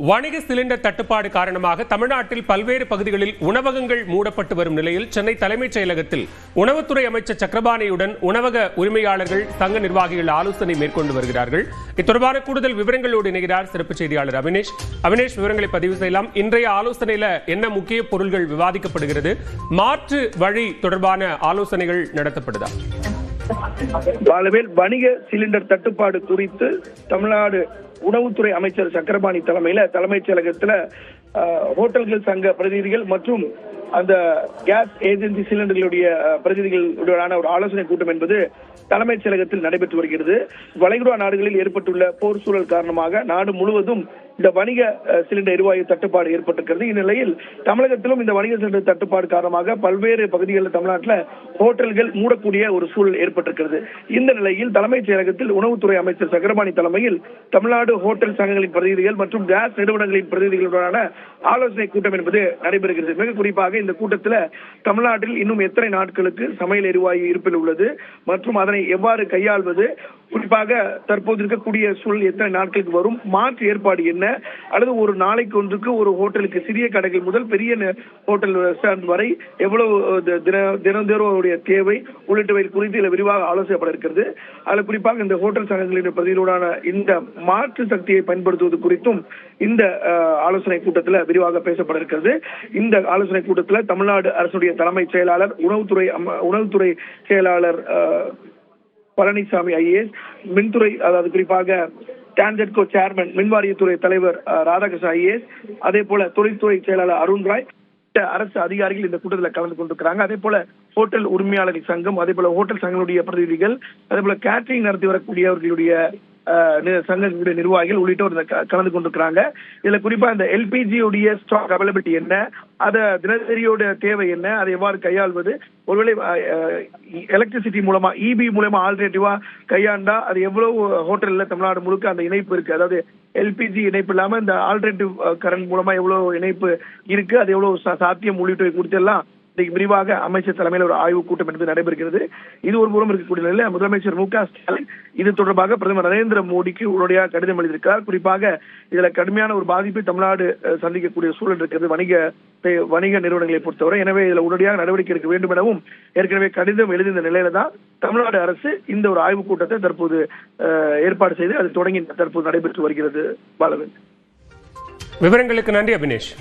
வணிக சிலிண்டர் தட்டுப்பாடு காரணமாக தமிழ்நாட்டில் பல்வேறு பகுதிகளில் உணவகங்கள் மூடப்பட்டு வரும் நிலையில் சென்னை தலைமைச் செயலகத்தில் உணவுத்துறை அமைச்சர் சக்கரபாணியுடன் உணவக உரிமையாளர்கள் சங்க நிர்வாகிகள் ஆலோசனை மேற்கொண்டு வருகிறார்கள். இத்தொடர்பான கூடுதல் விவரங்களோடு இணைகிறார் சிறப்பு செய்தியாளர் அபினேஷ். விவரங்களை பதிவு செய்யலாம். இன்றைய ஆலோசனையில என்ன முக்கிய பொருள்கள் விவாதிக்கப்படுகிறது? மாற்று வழி தொடர்பான ஆலோசனைகள் நடத்தப்படுதா? வணிக சிலிண்டர் தட்டுப்பாடு குறித்து தமிழ்நாடு உணவுத்துறை அமைச்சர் சக்கரபாணி தலைமையில தலைமைச் செயலகத்துல ஹோட்டல்கள் சங்க பிரதிநிதிகள் மற்றும் அந்த கேஸ் ஏஜென்சி சிலிண்டர்களுடைய பிரதிநிதிகளுடனான ஒரு ஆலோசனை கூட்டம் என்பது தலைமைச் செயலகத்தில் நடைபெற்று வருகிறது. வளைகுடா நாடுகளில் ஏற்பட்டுள்ள போர் சூழல் காரணமாக நாடு முழுவதும் இந்த வணிக சிலிண்டர் எரிவாயு தட்டுப்பாடு ஏற்பட்டிருக்கிறது. இந்நிலையில் தமிழகத்திலும் இந்த வணிக சிலிண்டர் தட்டுப்பாடு காரணமாக பல்வேறு பகுதிகளில் தமிழ்நாட்டில் ஹோட்டல்கள் மூடக்கூடிய ஒரு சூழல் ஏற்பட்டிருக்கிறது. இந்த நிலையில் தலைமைச் செயலகத்தில் உணவுத்துறை அமைச்சர் சக்கரபாணி தலைமையில் தமிழ்நாடு ஹோட்டல் சங்கங்களின் பிரதிநிதிகள் மற்றும் கேஸ் நிறுவனங்களின் பிரதிநிதிகளுடனான ஆலோசனை கூட்டம் என்பது நடைபெறுகிறது. மிக குறிப்பாக இந்த கூட்டத்தில் தமிழ்நாட்டில் இன்னும் எத்தனை நாட்களுக்கு சமையல் எரிவாயு இருப்பில் உள்ளது மற்றும் அதனை எவ்வாறு கையாள்வது, குறிப்பாக தற்போது இருக்கக்கூடிய சூழல் எத்தனை நாட்களுக்கு வரும், மாற்று ஏற்பாடு என்ன, அல்லது ஒரு நாளைக்கு ஒன்றுக்கு ஒரு ஹோட்டலுக்கு சிறிய கடைகள் முதல் பெரிய ஹோட்டல் ரெஸ்டாரண்ட் வரை எவ்வளவு தினந்தோறும் தேவை உள்ளிட்டவை குறித்து இதில் விரிவாக ஆலோசிக்கப்பட இருக்கிறது. அதில் குறிப்பாக இந்த ஹோட்டல் சங்கங்களின் பிரதிநிதியுடனான இந்த மாற்று சக்தியை பயன்படுத்துவது குறித்தும் இந்த ஆலோசனை கூட்டத்தில் விரிவாக பேசப்பட இருக்கிறது. இந்த ஆலோசனை கூட்டத்தில் தமிழ்நாடு அரசுடைய தலைமைச் செயலாளர், உணவுத்துறை செயலாளர் பழனிசாமி ஐஏஎஸ், மின்துறை அதாவது குறிப்பாக டான்ஜெட்கோ சேர்மன் மின்வாரியத்துறை தலைவர் ராதாகிருஷ்ணன் ஐஏஎஸ், அதே போல தொழில்துறை செயலாளர் அருண்ராய், அரசு அதிகாரிகள் இந்த கூட்டத்தில் கலந்து கொண்டிருக்கிறாங்க. அதே போல ஹோட்டல் உரிமையாளர்கள் சங்கம், அதே போல ஹோட்டல் சங்கங்களுடைய பிரதிநிதிகள், அதே போல கேட்டரிங் நடத்தி வரக்கூடியவர்களுடைய சங்கங்களுடைய நிர்வாகிகள் உள்ளிட்டோர் கலந்து கொண்டிருக்கிறாங்க. இதுல குறிப்பா இந்த எல்பிஜி உடைய ஸ்டாக் அவைலபிலிட்டி என்ன, அத தினசரியோட தேவை என்ன, அதை எவ்வாறு கையாள்வது, ஒருவேளை எலக்ட்ரிசிட்டி மூலமா இபி மூலமா ஆல்டர்னேட்டிவா கையாண்டா அது எவ்வளவு ஹோட்டல்ல தமிழ்நாடு முழுக்க அந்த இணைப்பு இருக்கு, அதாவது எல்பிஜி இணைப்பு இல்லாம இந்த ஆல்டர்னேட்டிவ் கரண்ட் மூலமா எவ்வளவு இணைப்பு இருக்கு, அது எவ்வளவு சாத்தியம் உள்ளிட்டவை குறித்து எல்லாம் விரிவாக அமைச்சர் தலைமையில் ஒரு ஆய்வுக் கூட்டம் என்பது நடைபெறுகிறது. இது ஒரு புறம் இருக்கக்கூடிய நிலையில் முதலமைச்சர் மு.க. ஸ்டாலின் இது தொடர்பாக பிரதமர் நரேந்திர மோடிக்கு உடனடியாக கடிதம் எழுதியிருக்கிறார். குறிப்பாக இதுல கடுமையான ஒரு பாதிப்பை தமிழ்நாடு சந்திக்கக்கூடிய சூழல் இருக்கிறது வணிக நிறுவனங்களை பொறுத்தவரை. எனவே இதுல உடனடியாக நடவடிக்கை எடுக்க வேண்டும் எனவும் ஏற்கனவே கடிதம் எழுதிய நிலையில தான் தமிழ்நாடு அரசு இந்த ஒரு ஆய்வுக் கூட்டத்தை தற்போது ஏற்பாடு செய்து அது தொடங்கி தற்போது நடைபெற்று வருகிறது. பாலவன், விவரங்களுக்கு நன்றி அபினேஷ்.